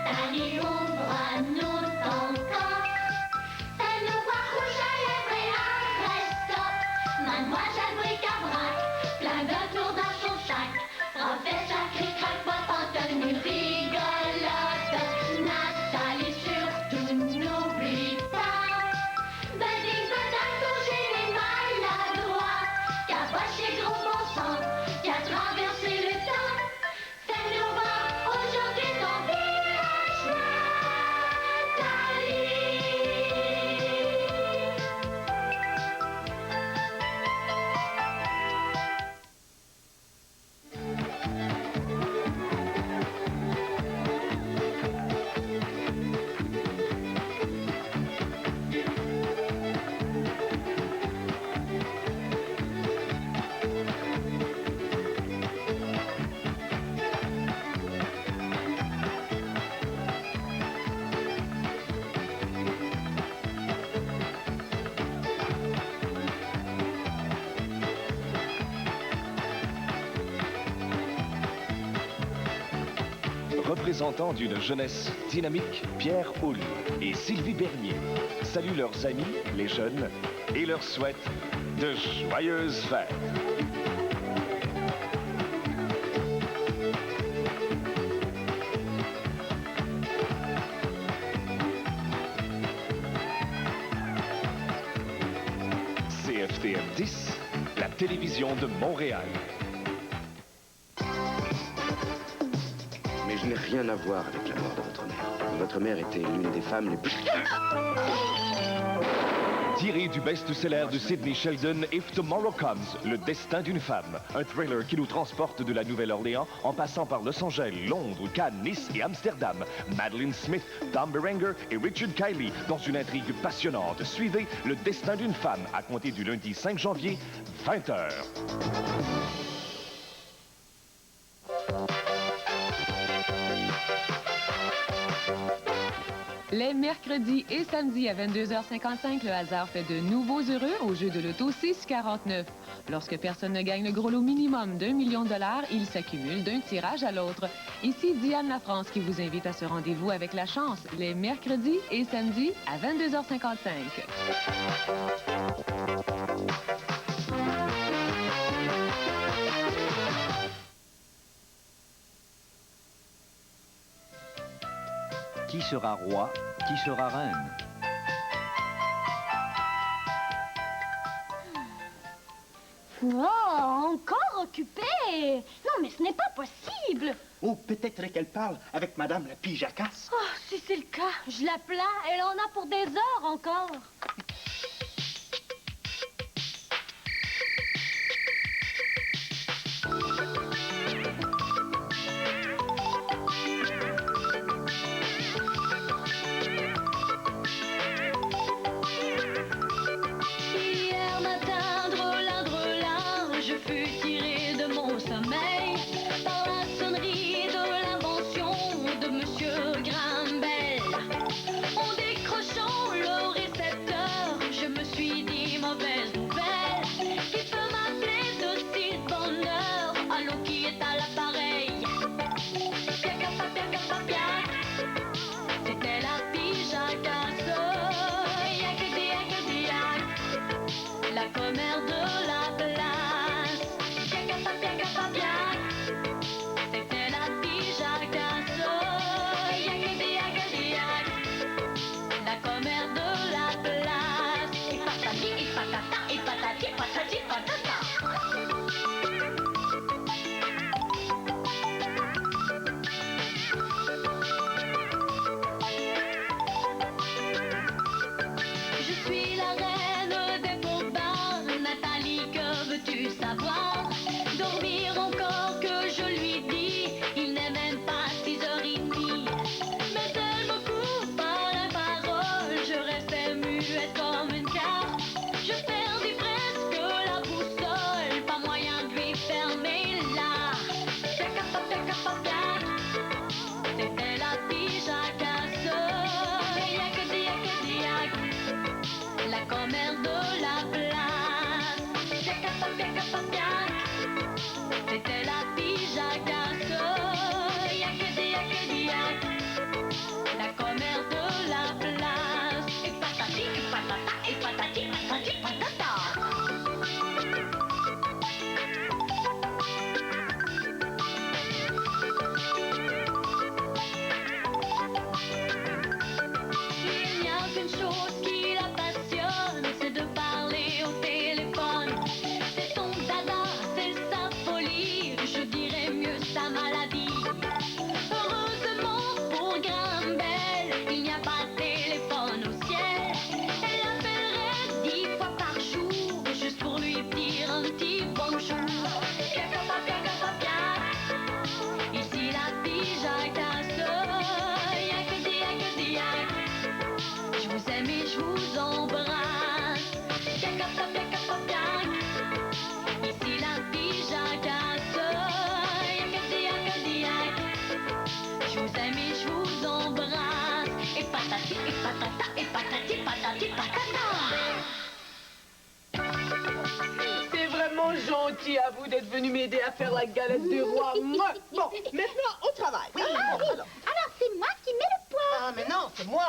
Allez, ouvre-nous ton corps. Fais-nous voir rouge à lèvres et un vrai stop. Mademoiselle Bric-à-Brac, plein de tours dans son sac. Professeur Cric-Crac, votre en tenue rigolote. Nathalie, surtout n'oublie pas. Bading, badang, ton génie maladroit. Caboche et gros bon sens, qui a traversé le temps. Fais-nous voir aujourd'hui ton village, Nathalie. Représentants d'une jeunesse dynamique, Pierre Houle et Sylvie Bernier saluent leurs amis, les jeunes, et leur souhaitent de joyeuses fêtes. CFTM 10, la télévision de Montréal. Mais je n'ai rien à voir avec la mort de votre mère. Votre mère était l'une des femmes les plus... Tiré du best-seller de Sidney Sheldon, If Tomorrow Comes, Le destin d'une femme. Un thriller qui nous transporte de la Nouvelle-Orléans en passant par Los Angeles, Londres, Cannes, Nice et Amsterdam. Madeleine Smith, Tom Berenger et Richard Kiley dans une intrigue passionnante. Suivez Le destin d'une femme à compter du lundi 5 janvier, 20h. Les mercredis et samedis à 22h55, le hasard fait de nouveaux heureux au jeu de l'auto 649. Lorsque personne ne gagne le gros lot minimum d'1 million de dollars, il s'accumule d'un tirage à l'autre. Ici Diane Lafrance qui vous invite à ce rendez-vous avec la chance les mercredis et samedis à 22h55. Qui sera roi? Qui sera reine? Oh, encore occupée? Non, mais ce n'est pas possible. Oh, peut-être qu'elle parle avec Madame la Pijacasse. Oh, si c'est le cas, je la plains. Elle en a pour des heures encore. Hier matin, drôlin, je fus tiré de mon sommeil par la sonnerie de l'invention de Monsieur Grimbel. En décrochant le récepteur, et je vous embrasse. Et patati et patata et patati patati patata. C'est vraiment gentil à vous d'être venu m'aider à faire la galette du roi. Moi. Bon, maintenant, au travail. Oui, alors c'est moi qui mets le poids. Ah, mais non, c'est moi.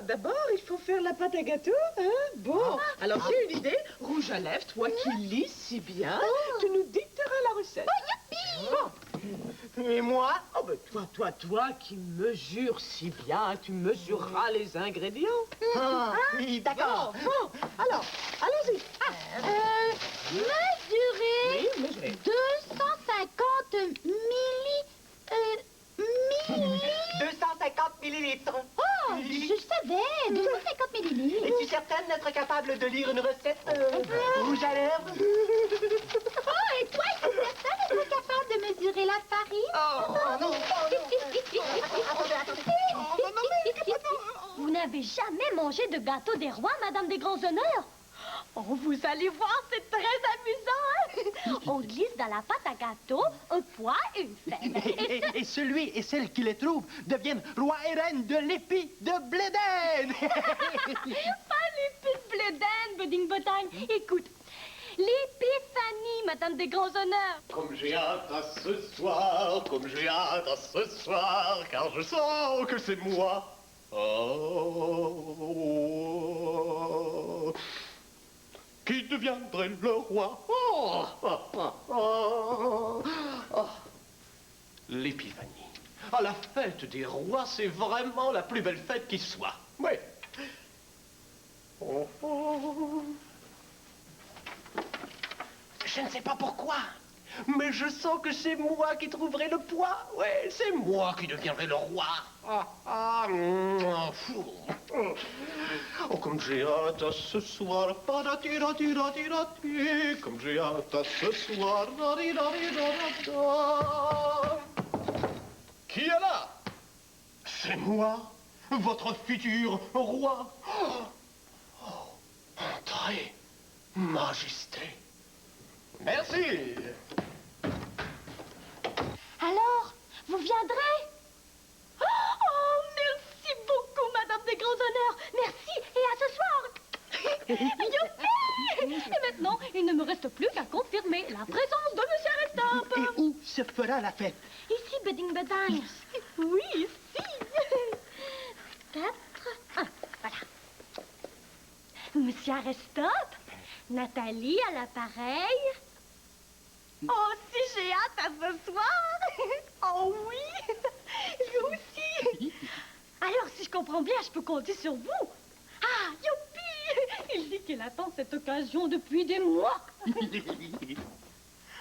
D'abord, il faut faire la pâte à gâteau, hein? Bon, alors j'ai une idée. Rouge à lèvres, toi qui lis si bien, tu nous dicteras la recette. Et moi? Oh, ben toi qui mesures si bien, tu mesureras les ingrédients. Ah, oui, d'accord. Bon, alors, allons-y. Mesurer Oui, mesurez. 250 milli... 250 millilitres. Oh, je savais, 250 millilitres. Es-tu certaine d'être capable de lire une recette rouge à lèvres? Oh, et toi, es-tu certain d'être capable de mesurer la farine? Vous n'avez jamais mangé de gâteau des rois, Madame des Grands Honneurs? Oh, vous allez voir, c'est très amusant, hein? On glisse dans la pâte à gâteau un pois et une fève. Et celui et celle qui les trouve deviennent roi et reine de l'épi de Bléden. Pas l'épi de Bléden, Budding Botang. Écoute, l'épiphanie, Madame des Grands Honneurs. Comme j'ai hâte à ce soir, comme j'ai hâte à ce soir, car je sens que c'est moi. Oh, qui deviendrait le roi. L'épiphanie. Ah, la fête des rois, c'est vraiment la plus belle fête qui soit. Oui. Je ne sais pas pourquoi, mais je sens que c'est moi qui trouverai le poids. Ouais, c'est moi qui deviendrai le roi. Oh, comme j'ai hâte à ce soir. Comme j'ai hâte à ce soir. Qui est là? C'est moi, votre futur roi. Entrez, Majesté. Merci. Alors, vous viendrez? Oh, merci beaucoup, Madame des Grands Honneurs. Merci, et à ce soir. Youpi! Et maintenant, il ne me reste plus qu'à confirmer la présence de Monsieur Aristop. Et où se fera la fête? Ici, Budding Bedang. Oui, ici. 4, 1, voilà. Monsieur Aristop, Nathalie à l'appareil. Oh, si j'ai hâte à ce soir. Oh oui, lui aussi. Alors, si je comprends bien, je peux compter sur vous. Ah, youpi! Il dit qu'il attend cette occasion depuis des mois.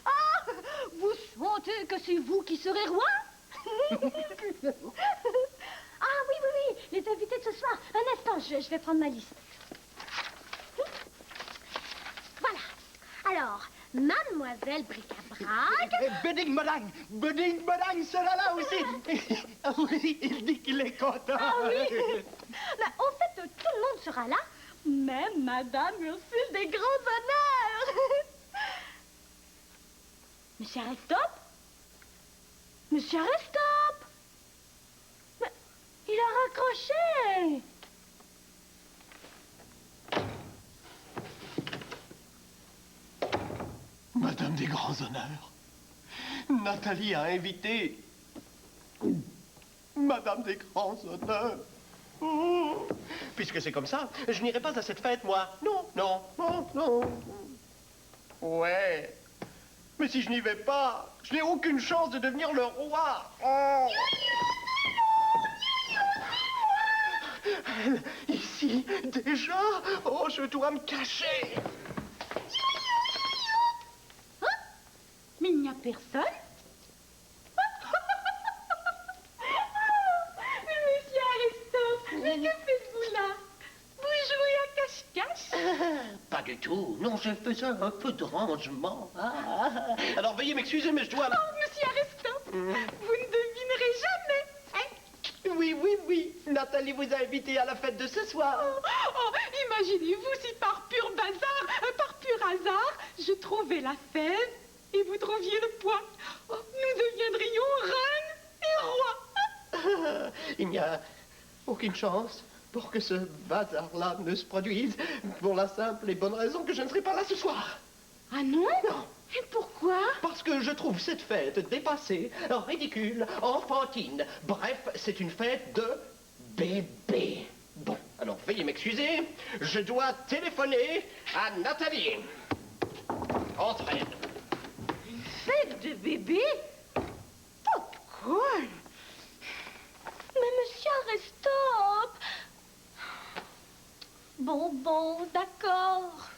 Ah, vous sentez que c'est vous qui serez roi? Ah oui, les invités de ce soir. Un instant, je vais prendre ma liste. Voilà. Alors, Mademoiselle Bric-à-Brac. Budding Bodang sera là aussi. Ah oui, il dit qu'il est content. Ah oui. Mais au fait, tout le monde sera là, même Madame Ursule des Grands Honneurs. Monsieur Aristop? Monsieur Aristop? Mais il a raccroché. Madame des Grands Honneurs, Nathalie a invité Madame des Grands Honneurs. Oh. Puisque c'est comme ça, je n'irai pas à cette fête, moi. Non. Ouais. Mais si je n'y vais pas, je n'ai aucune chance de devenir le roi. Oh. Elle, ici, déjà? Oh, je dois me cacher. Mais il n'y a personne. Monsieur Aristop, mais que faites-vous là? Vous jouez à cache-cache? Pas du tout. Non, je faisais un peu de rangement. Alors, veuillez m'excuser, mais je dois... Oh, monsieur Aristop, vous ne devinerez jamais, hein? Oui. Nathalie vous a invité à la fête de ce soir. Oh, imaginez-vous si par pur hasard, je trouvais la fève et vous trouviez le poids. Oh, nous deviendrions reines Il n'y a aucune chance pour que ce bazar-là ne se produise, pour la simple et bonne raison que je ne serai pas là ce soir. Ah non? Non. Et pourquoi? Parce que je trouve cette fête dépassée, ridicule, enfantine. Bref, c'est une fête de bébé. Bon, alors veuillez m'excuser, je dois téléphoner à Nathalie. Entraîne. Fête de bébé? Popcorn! Mais monsieur, arrête, stop! Bon, d'accord.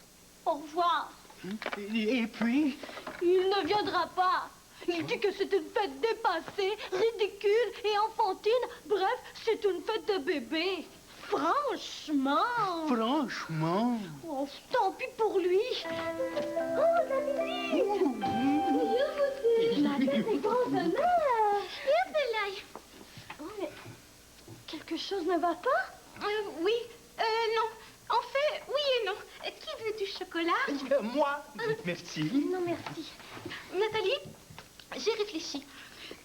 Au revoir. Et puis? Il ne viendra pas. Il dit que c'est une fête dépassée, ridicule et enfantine. Bref, c'est une fête de bébé. Franchement. Franchement? Oh, tant pis pour lui. Oh, la musique! Madame est grand-mère. Oh, mais quelque chose ne va pas? Oui, non. En fait, oui et non. Qui veut du chocolat? Moi? Merci. Non, merci. Nathalie, j'ai réfléchi.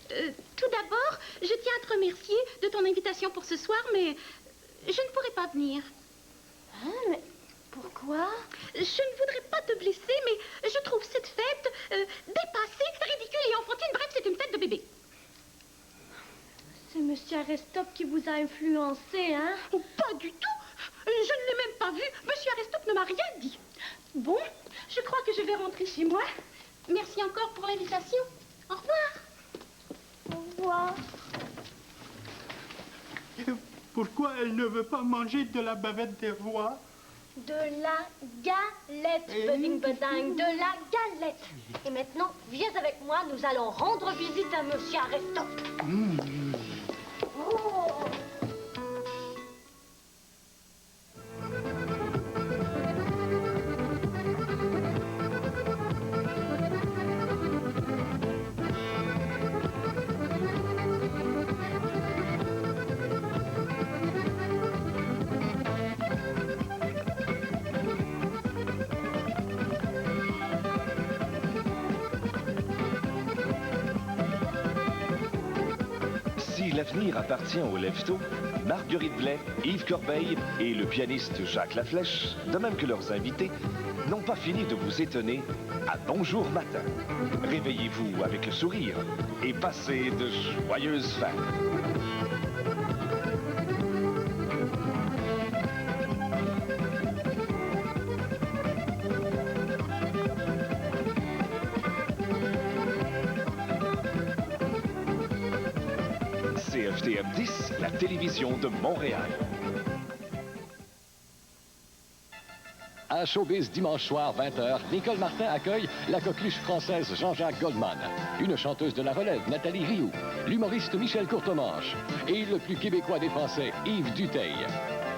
Tout d'abord, je tiens à te remercier de ton invitation pour ce soir, mais je ne pourrai pas venir. Hein, mais pourquoi? Je ne voudrais pas te blesser, mais je trouve cette fête dépassée, ridicule et enfantine. Bref, c'est une fête de bébé. C'est monsieur Arestop qui vous a influencé, hein? Oh, pas du tout. Je ne l'ai même pas vu. Monsieur Arestop ne m'a rien dit. Bon, je crois que je vais rentrer chez moi. Merci encore pour l'invitation. Au revoir. Au revoir. Pourquoi elle ne veut pas manger de la bavette des rois? De la galette, Beding Bedang, de la galette. Et maintenant, viens avec moi, nous allons rendre visite à monsieur Arestop. Oh! Si l'avenir appartient aux lève-tôt, Marguerite Blais, Yves Corbeil et le pianiste Jacques Laflèche, de même que leurs invités, n'ont pas fini de vous étonner à Bonjour Matin. Réveillez-vous avec le sourire et passez de joyeuses fêtes. CFTM 10, la télévision de Montréal. À Showbiz, dimanche soir, 20h, Nicole Martin accueille la coqueluche française Jean-Jacques Goldman, une chanteuse de la relève, Nathalie Rioux, l'humoriste Michel Courtemanche et le plus québécois des Français, Yves Duteil.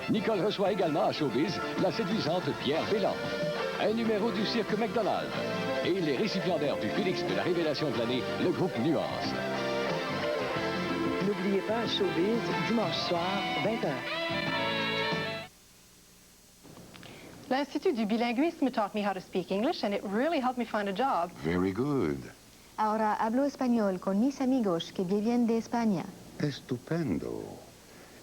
Nicole reçoit également à Showbiz la séduisante Pierre Bélan, un numéro du cirque McDonald et les récipiendaires du Félix de la Révélation de l'année, le groupe Nuance. N'oubliez pas Showbiz, dimanche soir, 20h. L'Institut du bilinguisme taught me how to speak English, and it really helped me find a job. Very good. Ahora hablo español con mis amigos que vienen de España. Estupendo.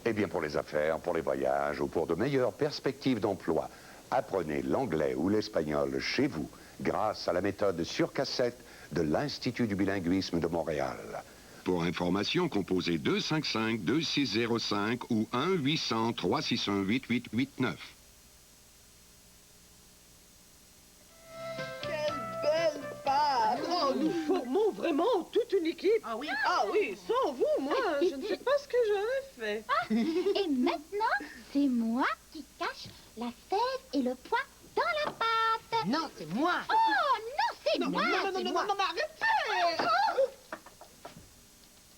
Eh bien, pour les affaires, pour les voyages ou pour de meilleures perspectives d'emploi, apprenez l'anglais ou l'espagnol chez vous grâce à la méthode sur cassette de l'Institut du bilinguisme de Montréal. Pour information, composez 255-2605 ou 1-800-361-8889. Oh, nous formons vraiment toute une équipe. Ah oui, sans vous, moi, je ne sais pas ce que j'aurais fait. Et maintenant, c'est moi qui cache la sève et le pois dans la pâte. Non, c'est moi. Oh, non, c'est moi. Non, arrêtez.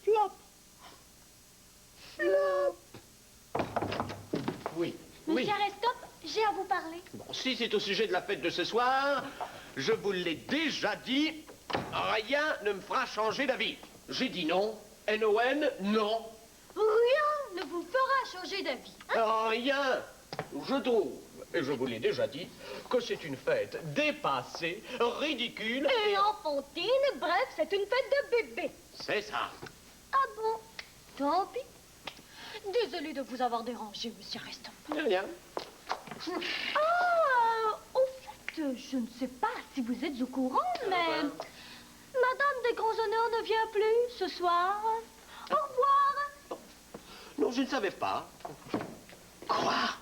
Flop. Oui. Monsieur Arestop, j'ai à vous parler. Bon, si c'est au sujet de la fête de ce soir, je vous l'ai déjà dit, rien ne me fera changer d'avis. J'ai dit non. N-O-N, non. Rien ne vous fera changer d'avis. Rien. Je trouve, et je vous l'ai déjà dit, que c'est une fête dépassée, ridicule Et enfantine, bref, c'est une fête de bébé. C'est ça. Ah bon? Tant pis. Désolée de vous avoir dérangé, monsieur Aristop. De rien. Ah, au fait, je ne sais pas si vous êtes au courant, mais Madame des Grands Honneurs ne vient plus ce soir. Au revoir. Non, je ne savais pas. Quoi?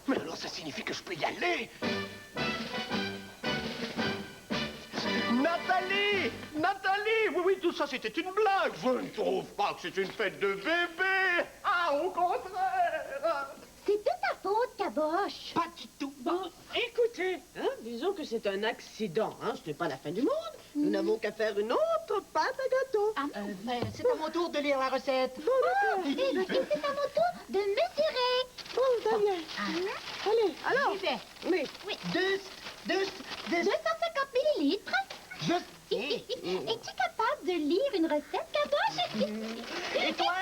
Mais alors ça signifie que je peux y aller? Nathalie! Nathalie! Oui, oui, tout ça c'était une blague. Je ne trouve pas que c'est une fête de bébé. Ah, au contraire. C'est de ta faute, Caboche. Pas du tout. Bon, écoutez, hein, disons que c'est un accident. Hein, ce n'est pas la fin du monde. Nous n'avons qu'à faire une autre pâte à gâteau. Mais c'est à mon tour de lire la recette. Bon, d'accord. Et c'est à mon tour de mesurer. Bon, Daniel. Allez, alors. J'y vais. Oui. 250 millilitres. Es-tu capable de lire une recette, Caboche? Et toi,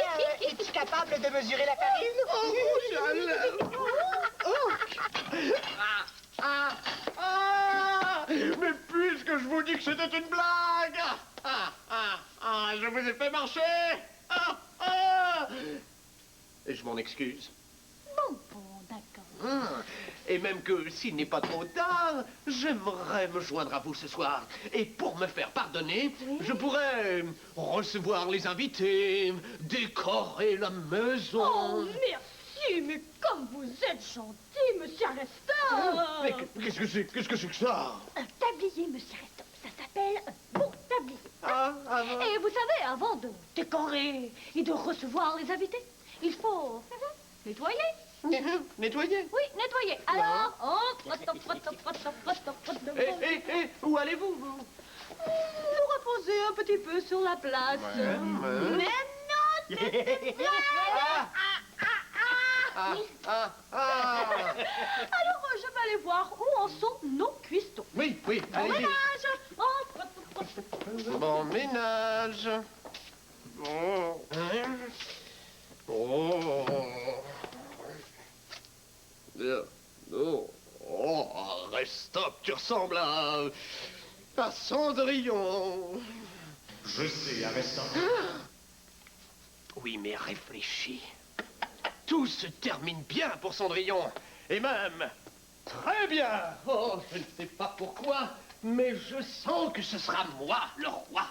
es-tu capable de mesurer la farine? Mais puisque je vous dis que c'était une blague, je vous ai fait marcher. Et je m'en excuse. Bon, d'accord. Et même que s'il n'est pas trop tard, j'aimerais me joindre à vous ce soir. Et pour me faire pardonner, je pourrais recevoir les invités, décorer la maison. Oh, merci, mais comme vous êtes gentil, monsieur Aristop. Mais qu'est-ce que c'est que ça? Un tablier, monsieur Aristop. Ça s'appelle un bon tablier. Bon. Et vous savez, avant de décorer et de recevoir les invités, il faut nettoyer. Nettoyer? Oui, nettoyer. Alors, où allez-vous, vous? Vous reposez un petit peu sur la place. Mais non, c'est une blague. Alors, je vais aller voir où en sont nos cuistots. Oui, allez-y. Bon ménage. Aristop, tu ressembles à Cendrillon. Je sais, Aristop. Oui, mais réfléchis. Tout se termine bien pour Cendrillon. Et même très bien. Oh, je ne sais pas pourquoi, mais je sens que ce sera moi, le roi.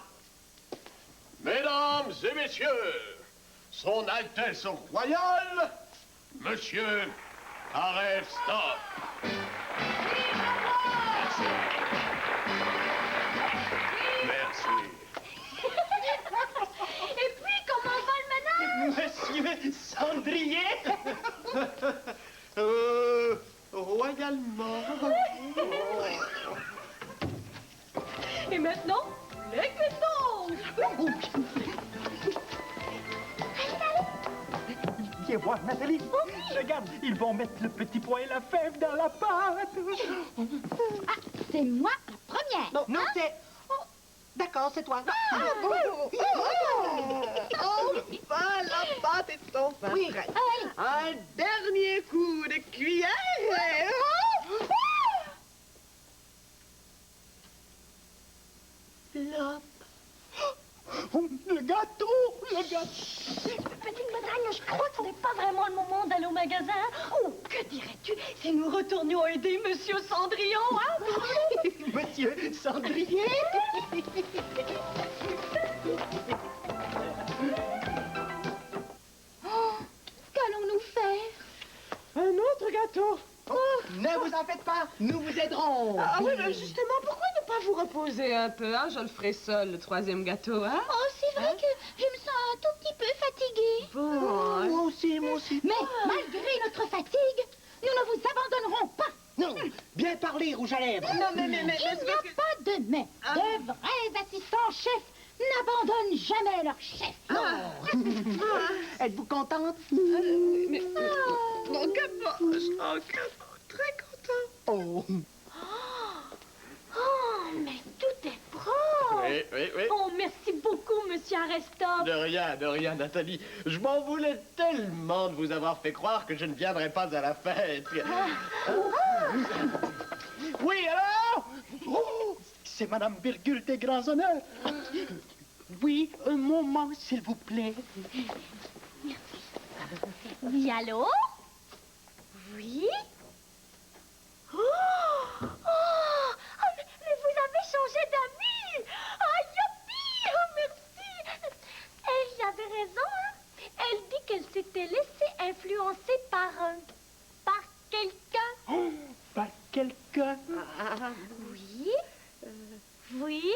Mesdames et messieurs, Son Altesse Royale, Monsieur Aristop. Merci. Et puis, comment va le ménage? Monsieur Cendrier? Royalement. Et maintenant, les cuissons. Viens voir, Nathalie. Regarde, ils vont mettre le petit pois et la fève dans la pâte. Ah, c'est moi la première. Non, c'est... D'accord, c'est toi. Enfin, la pâte est enfin prête. Un dernier coup de cuillère et... Le gâteau. Petite Bretagne, je crois que ce n'est pas vraiment le moment d'aller au magasin. Oh, que dirais-tu si nous retournions aider Monsieur Cendrillon, hein? Monsieur Cendrier? Qu'allons-nous faire? Un autre gâteau. Ne vous en faites pas, nous vous aiderons. Ah oui, mais justement, pourquoi ne pas vous reposer un peu, hein? Je le ferai seul, le troisième gâteau, hein? Oh, c'est vrai que je me sens un tout petit peu fatiguée. Bon, Moi aussi. Mais malgré notre fatigue, nous ne vous abandonnerons pas. Non, bien parler, rouge à lèvres. Non, mais Il n'y a pas de mais. De vrais assistants chefs n'abandonnent jamais leur chef. Êtes-vous contente? Mon caboche, très content. Oh. Oh, mais tout est propre. Oui. Oh, merci beaucoup, Monsieur Aristop. De rien, Nathalie. Je m'en voulais tellement de vous avoir fait croire que je ne viendrais pas à la fête. Oui, alors? Oh, c'est Madame Virgule des Grands Honneurs. Oui, un moment, s'il vous plaît. Oui, allô? Oui? Oh! Oh! Oh, mais vous avez changé d'amis! Ah, youpi! Oh, merci! Elle avait raison, hein? Elle dit qu'elle s'était laissée influencer par quelqu'un. Oh, par quelqu'un? Oui? Oui?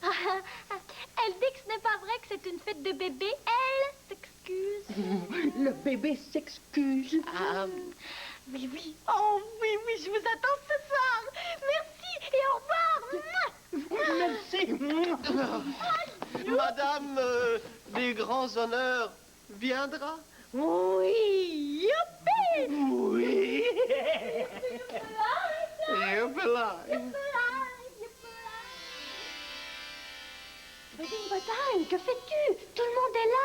Elle dit que ce n'est pas vrai que c'est une fête de bébé. Elle s'excuse. Le bébé s'excuse. Oui, oui. Oh, oui, oui, je vous attends ce soir. Merci et au revoir. Merci. Madame des grands honneurs viendra? Oui, youpi! Oui. Youpla. Bretagne, que fais-tu? Tout le monde est là.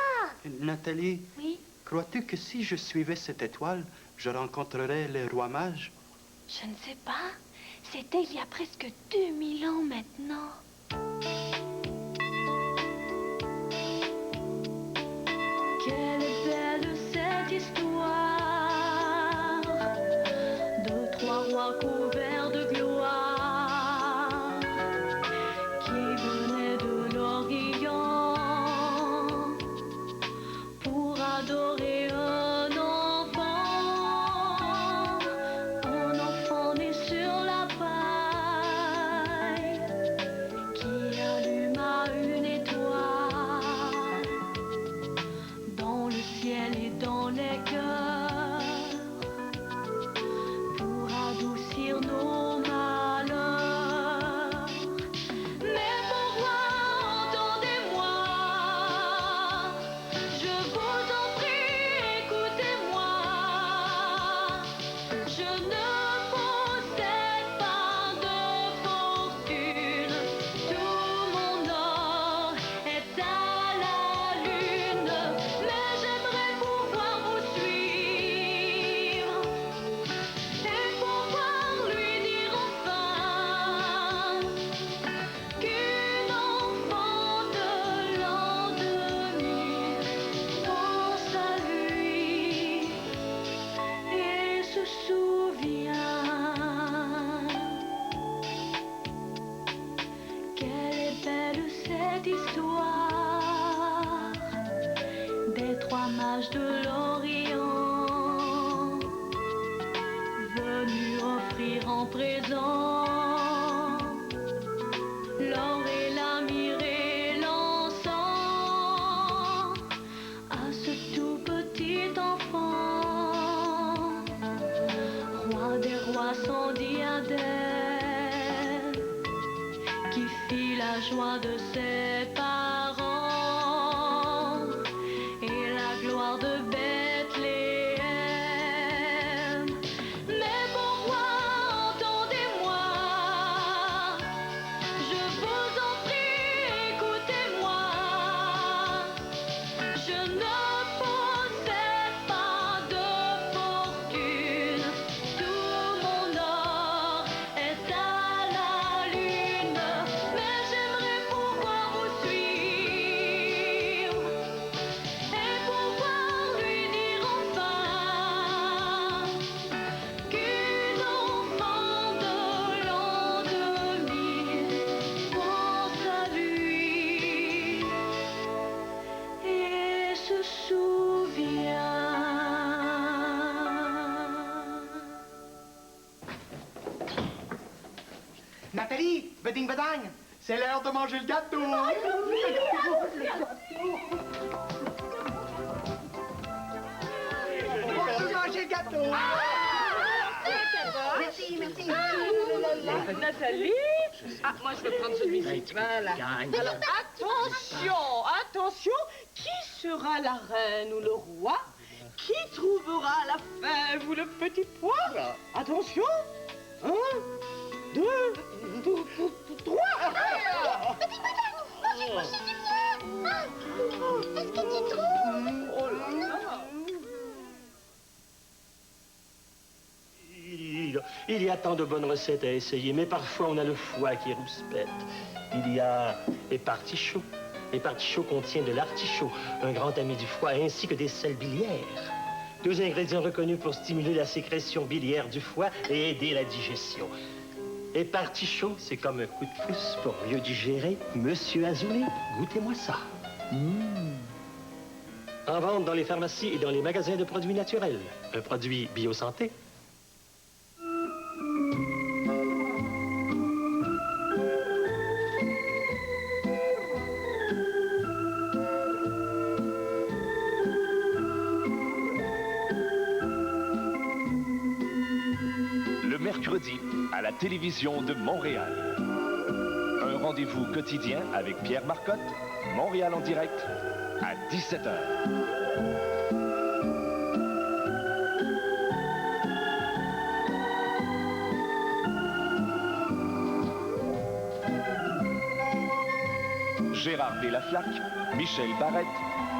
Nathalie, Oui? crois-tu que si je suivais cette étoile, je rencontrerais les rois mages? Je ne sais pas. C'était il y a presque 2000 ans maintenant. Quelle est belle cette histoire de trois rois couverts de gloire qui venaient de l'Orient pour adorer un enfant né sur la paille qui alluma une étoile dans le ciel et dans les cœurs pour adoucir nos malheurs. Mais pourquoi entendez-moi? Je vous en prie, écoutez-moi. Je ne possède pas de fortune. Tout mon or est à la lune. Mais j'aimerais pouvoir vous suivre et pouvoir lui dire enfin qu'une enfant de l'an 2000 pense à lui et se souvient. Quelle est belle cette histoire des trois mages de l'Orient venus offrir en présent l'or et la myrrhe et l'encens à ce tout petit enfant, roi des rois sans diadème, qui fit la joie de ses parents et la gloire de Bethléem. Mais pourquoi entendez-moi? Je vous en prie, écoutez-moi. Je ne possède pas de fortune. Tout mon or est à la lune. Mais j'aimerais pouvoir vous suivre et pouvoir lui dire enfin qu'une enfant de l'an 2000 pense à lui et se souvient. Nathalie, beding bedang, c'est l'heure de manger le gâteau. On peut manger le gâteau. Merci, merci. Nathalie? Ah, moi je vais prendre celui-ci. Voilà. Alors, attention, attention. Qui sera la reine ou le roi? Qui trouvera la fève ou le petit pois? Attention. 1, 2, 3. Petit madame, mangez du mien. Est-ce que tu trouves? Oh là là. Il y a tant de bonnes recettes à essayer, mais parfois on a le foie qui rouspète. Il y a les parties chauds, Les partichauds contiennent de l'artichaut, un grand ami du foie, ainsi que des sels biliaires. 2 ingrédients reconnus pour stimuler la sécrétion biliaire du foie et aider la digestion. Les partichauds, c'est comme un coup de pouce pour mieux digérer. Monsieur Azoulay, goûtez-moi ça. En vente dans les pharmacies et dans les magasins de produits naturels. Un produit bio-santé. Le mercredi, à la télévision de Montréal. Un rendez-vous quotidien avec Pierre Marcotte, Montréal en direct, à 17h. Gérard Delaflaque, Michel Barrette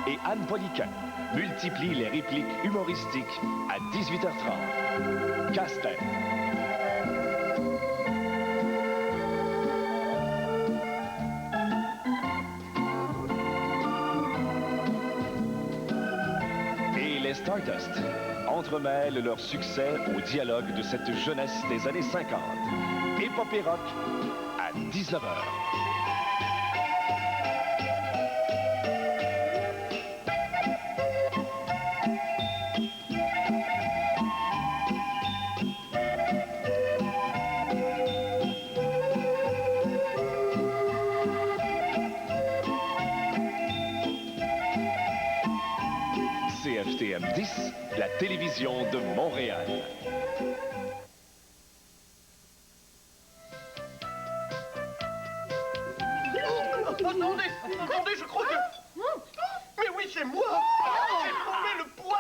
et Anne Poliquin multiplient les répliques humoristiques à 18h30. Castel. Et les Stardust entremêlent leur succès au dialogue de cette jeunesse des années 50. Épopée rock à 19h. CFTM 10, la télévision de Montréal. Attendez, je crois que... Mais oui, c'est moi. J'ai trouvé le poids.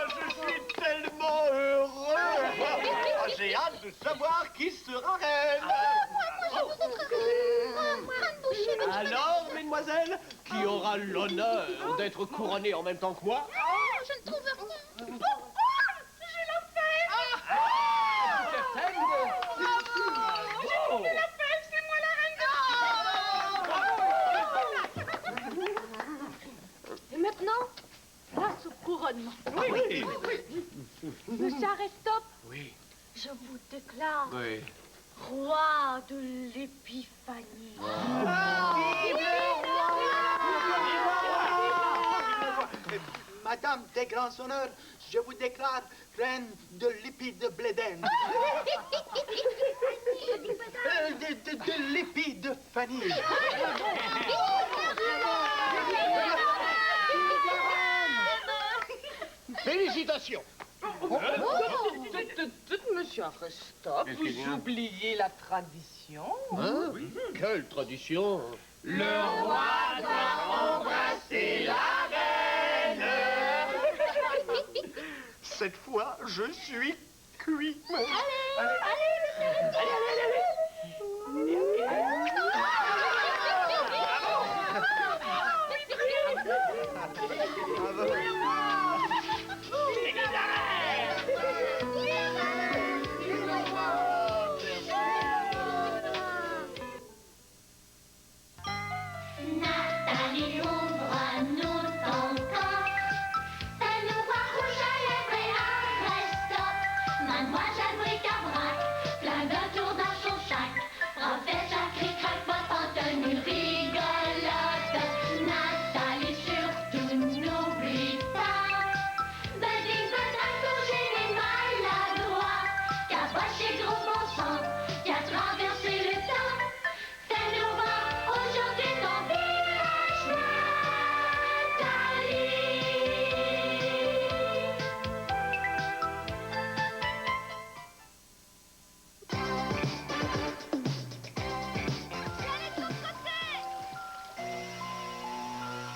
Je suis tellement heureux. J'ai hâte de savoir qui sera reine. Alors, mesdemoiselles, qui aura l'honneur d'être couronnée en même temps que moi? Je ne trouve rien. J'ai la fête. Certaine? J'ai trouvé la fête, c'est moi la reine. Et maintenant, place au couronnement. Oui. Monsieur Arrestop, Oui. je vous déclare Oui. roi de l'épiphanie. Madame des grands honneurs, je vous déclare reine de l'épi de Bléden. De l'épi de Fanny. Félicitations. Monsieur Arrestop, Qu'est-ce qu'il y vous a? oubliez la tradition. Hein? Quelle tradition? Le roi doit embrasser la reine. Cette fois, je suis cuit. Nathalie, ouvre-nous ton coffre. Fais-nous voir rouge à lèvres et un reste-top. Mademoiselle Bric-à-Brac, plein de tours dans son sac. Professeur Cric-Crac, botte en tenue rigolote. Nathalie, surtout n'oublie pas. Beding, bedin, courgé, maladroit. Caboché, gros bon sang, qui a traversé le temps. Fais-nous voir aujourd'hui ton village, Nathalie.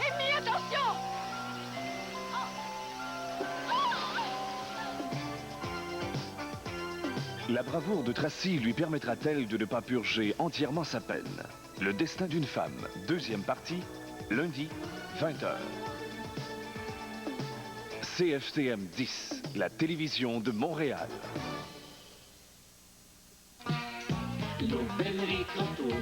Amy, attention! La bravoure de Tracy lui permettra-t-elle de ne pas purger entièrement sa peine? Le destin d'une femme, deuxième partie, lundi, 20h. CFTM 10, la télévision de Montréal. l'aubainerie Croteau.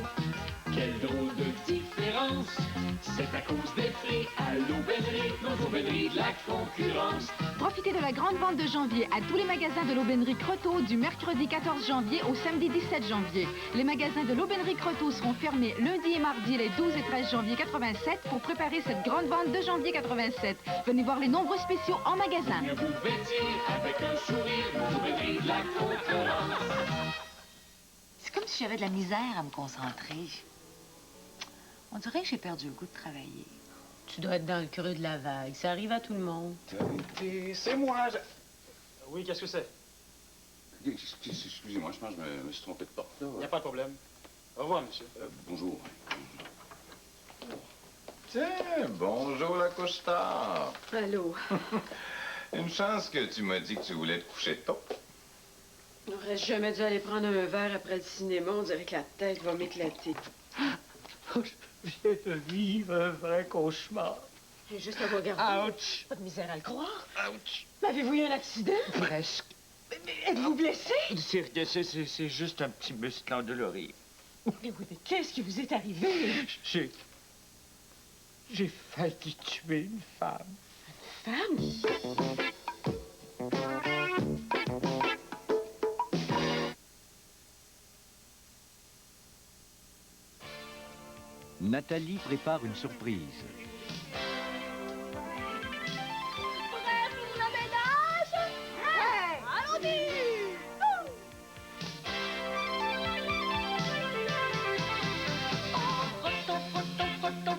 Quelle drôle de différence, c'est à cause des frais à l'aubainerie, nos aubaineries de la concurrence. Profitez de la grande vente de janvier à tous les magasins de l'aubainerie Croteau du mercredi 14 janvier au samedi 17 janvier. Les magasins de l'aubainerie Croteau seront fermés lundi et mardi les 12 et 13 janvier 87 pour préparer cette grande vente de janvier 87. Venez voir les nombreux spéciaux en magasin. Mieux vous vêtir avec un sourire, nos aubaineries de la concurrence. C'est comme si j'avais de la misère à me concentrer. On dirait que j'ai perdu le goût de travailler. Tu dois être dans le creux de la vague. Ça arrive à tout le monde. C'est moi. Oui, qu'est-ce que c'est? Excusez-moi, je pense que je me suis trompé de porte. Il n'y a pas de problème. Au revoir, monsieur. Bonjour. Tiens, bonjour la couche-tard. Allô? Une chance que tu m'as dit que tu voulais te coucher tôt. J'aurais jamais dû aller prendre un verre après le cinéma. On dirait que la tête va m'éclater. Je viens de vivre un vrai cauchemar. Et juste à vous regarder. Ouch! Pas de misère à le croire. Ouch! M'avez-vous eu un accident? Presque. Êtes-vous blessé? C'est juste un petit muscle endolori. Mais qu'est-ce qui vous est arrivé? J'ai failli tuer une femme. Une femme? Nathalie prépare une surprise. Prêt pour le ménage? Hey! Allons-y! Oh, photo, photo, photo,